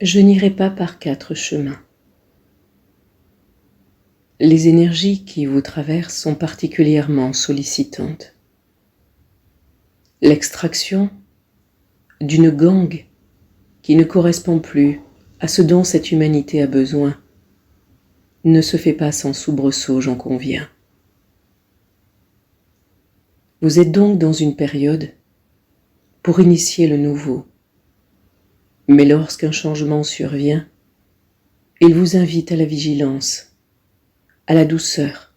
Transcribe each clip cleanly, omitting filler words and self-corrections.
Je n'irai pas par 4 chemins. Les énergies qui vous traversent sont particulièrement sollicitantes. L'extraction d'une gangue qui ne correspond plus à ce dont cette humanité a besoin ne se fait pas sans soubresaut, j'en conviens. Vous êtes donc dans une période pour initier le nouveau. Mais lorsqu'un changement survient, il vous invite à la vigilance, à la douceur,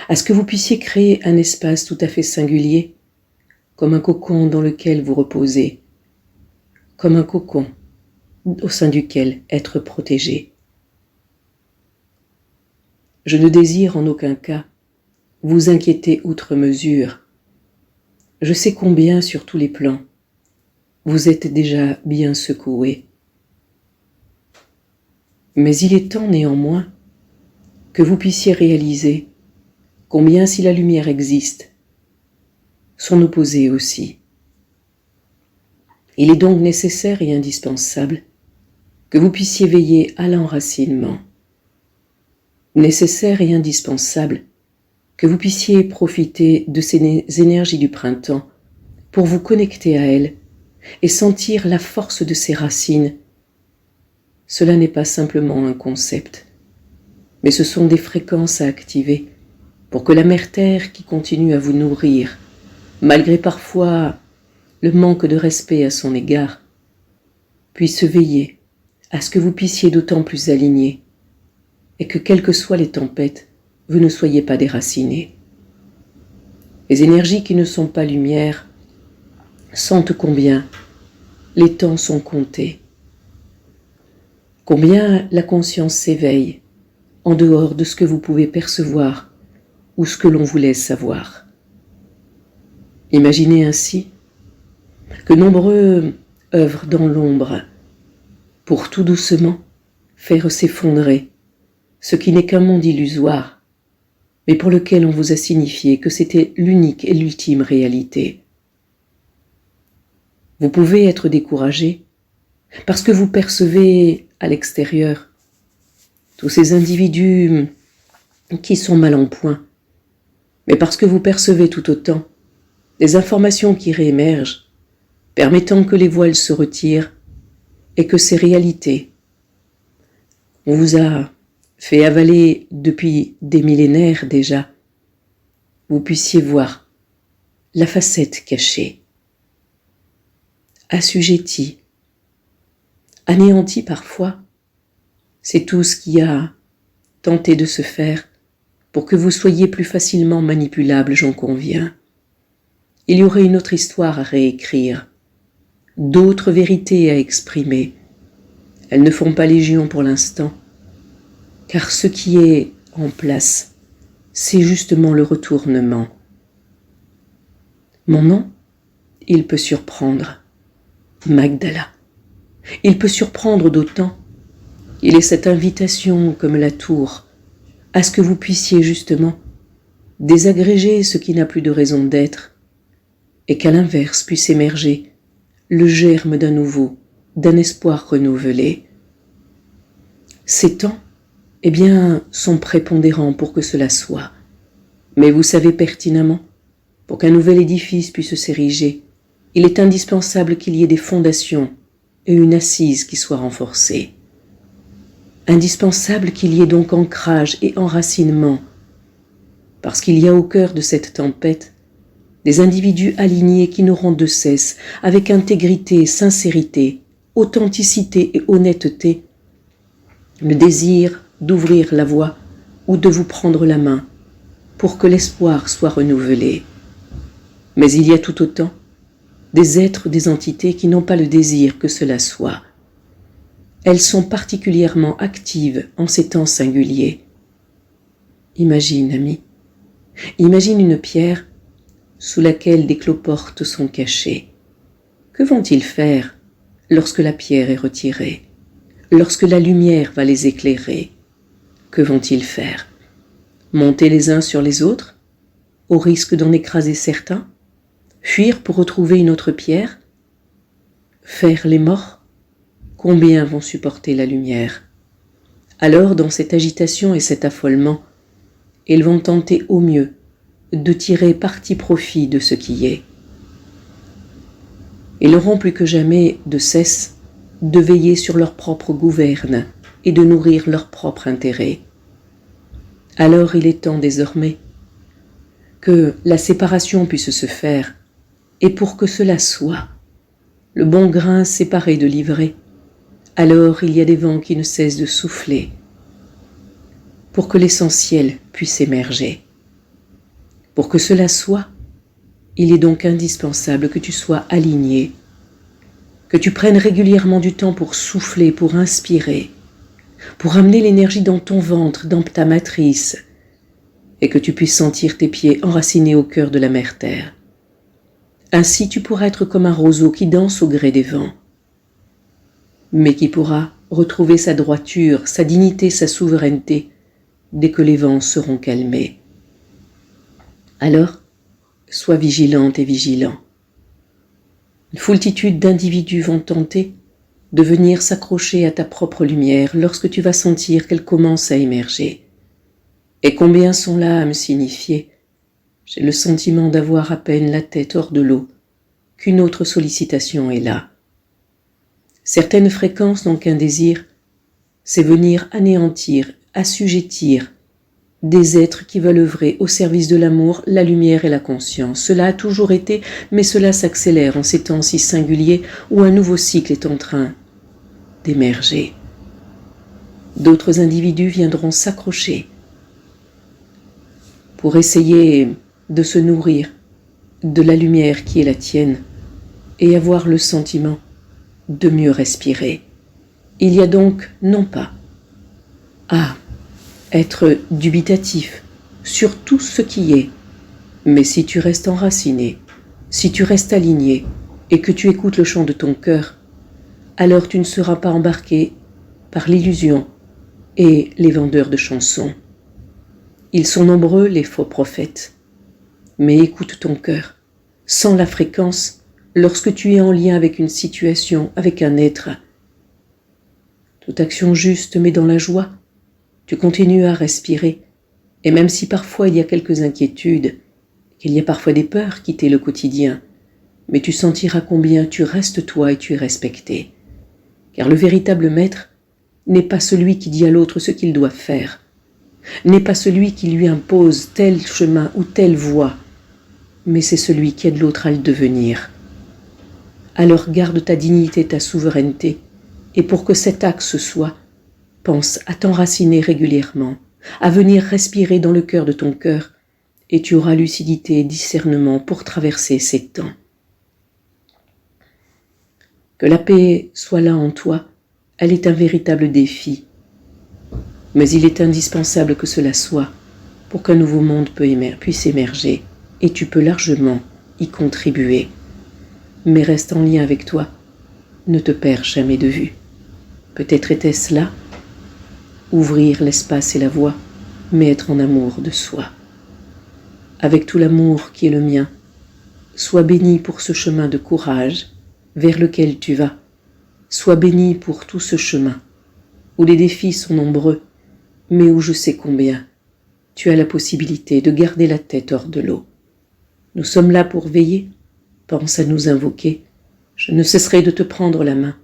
à ce que vous puissiez créer un espace tout à fait singulier, comme un cocon dans lequel vous reposez, comme un cocon au sein duquel être protégé. Je ne désire en aucun cas vous inquiéter outre mesure. Je sais combien, sur tous les plans, vous êtes déjà bien secoué. Mais il est temps néanmoins que vous puissiez réaliser combien, si la lumière existe, son opposé aussi. Il est donc nécessaire et indispensable que vous puissiez veiller à l'enracinement. Nécessaire et indispensable que vous puissiez profiter de ces énergies du printemps pour vous connecter à elles et sentir la force de ses racines. Cela n'est pas simplement un concept, mais ce sont des fréquences à activer pour que la mère Terre qui continue à vous nourrir, malgré parfois le manque de respect à son égard, puisse veiller à ce que vous puissiez d'autant plus aligner et que, quelles que soient les tempêtes, vous ne soyez pas déracinés. Les énergies qui ne sont pas lumière sentent combien les temps sont comptés, combien la conscience s'éveille en dehors de ce que vous pouvez percevoir ou ce que l'on vous laisse savoir. Imaginez ainsi que nombreux œuvrent dans l'ombre pour tout doucement faire s'effondrer ce qui n'est qu'un monde illusoire, mais pour lequel on vous a signifié que c'était l'unique et l'ultime réalité. Vous pouvez être découragé parce que vous percevez à l'extérieur tous ces individus qui sont mal en point, mais parce que vous percevez tout autant des informations qui réémergent, permettant que les voiles se retirent et que ces réalités, on vous a fait avaler depuis des millénaires déjà, vous puissiez voir la facette cachée, assujettie, anéantie parfois. C'est tout ce qui a tenté de se faire pour que vous soyez plus facilement manipulable, j'en conviens. Il y aurait une autre histoire à réécrire, d'autres vérités à exprimer. Elles ne font pas légion pour l'instant, car ce qui est en place, c'est justement le retournement. Mon nom, il peut surprendre. Magdala. Il peut surprendre d'autant. Il est cette invitation comme la tour, à ce que vous puissiez justement désagréger ce qui n'a plus de raison d'être, et qu'à l'inverse puisse émerger le germe d'un nouveau, d'un espoir renouvelé. Ces temps, eh bien, sont prépondérants pour que cela soit. Mais vous savez pertinemment, pour qu'un nouvel édifice puisse s'ériger, il est indispensable qu'il y ait des fondations et une assise qui soient renforcées. Indispensable qu'il y ait donc ancrage et enracinement, parce qu'il y a au cœur de cette tempête des individus alignés qui n'auront de cesse, avec intégrité, sincérité, authenticité et honnêteté, le désir d'ouvrir la voie ou de vous prendre la main pour que l'espoir soit renouvelé. Mais il y a tout autant des êtres, des entités qui n'ont pas le désir que cela soit. Elles sont particulièrement actives en ces temps singuliers. Imagine, ami, imagine une pierre sous laquelle des cloportes sont cachées. Que vont-ils faire lorsque la pierre est retirée, lorsque la lumière va les éclairer? Que vont-ils faire? Monter les uns sur les autres, au risque d'en écraser certains? Fuir pour retrouver une autre pierre? Faire les morts? combien vont supporter la lumière? Alors, dans cette agitation et cet affolement, ils vont tenter au mieux de tirer parti profit de ce qui est. Ils n'auront plus que jamais de cesse de veiller sur leur propre gouverne et de nourrir leur propre intérêt. Alors il est temps désormais que la séparation puisse se faire, et pour que cela soit, le bon grain séparé de l'ivraie, alors il y a des vents qui ne cessent de souffler, pour que l'essentiel puisse émerger. Pour que cela soit, il est donc indispensable que tu sois aligné, que tu prennes régulièrement du temps pour souffler, pour inspirer, pour amener l'énergie dans ton ventre, dans ta matrice, et que tu puisses sentir tes pieds enracinés au cœur de la mère terre. Ainsi tu pourras être comme un roseau qui danse au gré des vents, mais qui pourra retrouver sa droiture, sa dignité, sa souveraineté, dès que les vents seront calmés. Alors, sois vigilante et vigilant. Une foultitude d'individus vont tenter de venir s'accrocher à ta propre lumière lorsque tu vas sentir qu'elle commence à émerger. Et combien sont là à me signifier: j'ai le sentiment d'avoir à peine la tête hors de l'eau, qu'une autre sollicitation est là. Certaines fréquences n'ont qu'un désir, c'est venir anéantir, assujettir des êtres qui veulent œuvrer au service de l'amour, la lumière et la conscience. Cela a toujours été, mais cela s'accélère en ces temps si singuliers où un nouveau cycle est en train d'émerger. D'autres individus viendront s'accrocher pour essayer de se nourrir de la lumière qui est la tienne et avoir le sentiment de mieux respirer. Il y a donc non pas à être dubitatif sur tout ce qui est, mais si tu restes enraciné, si tu restes aligné et que tu écoutes le chant de ton cœur, alors tu ne seras pas embarqué par l'illusion et les vendeurs de chansons. Ils sont nombreux, les faux prophètes, mais écoute ton cœur, sens la fréquence lorsque tu es en lien avec une situation, avec un être. Toute action juste met dans la joie. Tu continues à respirer, et même si parfois il y a quelques inquiétudes, qu'il y a parfois des peurs quitter le quotidien, mais tu sentiras combien tu restes toi et tu es respecté. Car le véritable maître n'est pas celui qui dit à l'autre ce qu'il doit faire, n'est pas celui qui lui impose tel chemin ou telle voie, mais c'est celui qui aide l'autre à le devenir. Alors garde ta dignité, ta souveraineté, et pour que cet axe soit, pense à t'enraciner régulièrement, à venir respirer dans le cœur de ton cœur, et tu auras lucidité et discernement pour traverser ces temps. Que la paix soit là en toi, elle est un véritable défi. Mais il est indispensable que cela soit pour qu'un nouveau monde puisse émerger, et tu peux largement y contribuer. Mais reste en lien avec toi, ne te perds jamais de vue. Peut-être était-ce là, ouvrir l'espace et la voie, mais être en amour de soi. Avec tout l'amour qui est le mien, sois béni pour ce chemin de courage vers lequel tu vas. Sois béni pour tout ce chemin, où les défis sont nombreux, mais où je sais combien tu as la possibilité de garder la tête hors de l'eau. Nous sommes là pour veiller, pense à nous invoquer, je ne cesserai de te prendre la main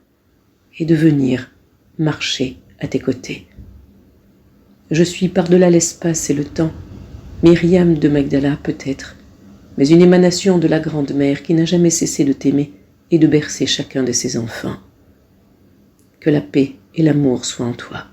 et de venir marcher à tes côtés. Je suis par-delà l'espace et le temps, Myriam de Magdala peut-être, mais une émanation de la Grande Mère qui n'a jamais cessé de t'aimer et de bercer chacun de ses enfants. Que la paix et l'amour soient en toi.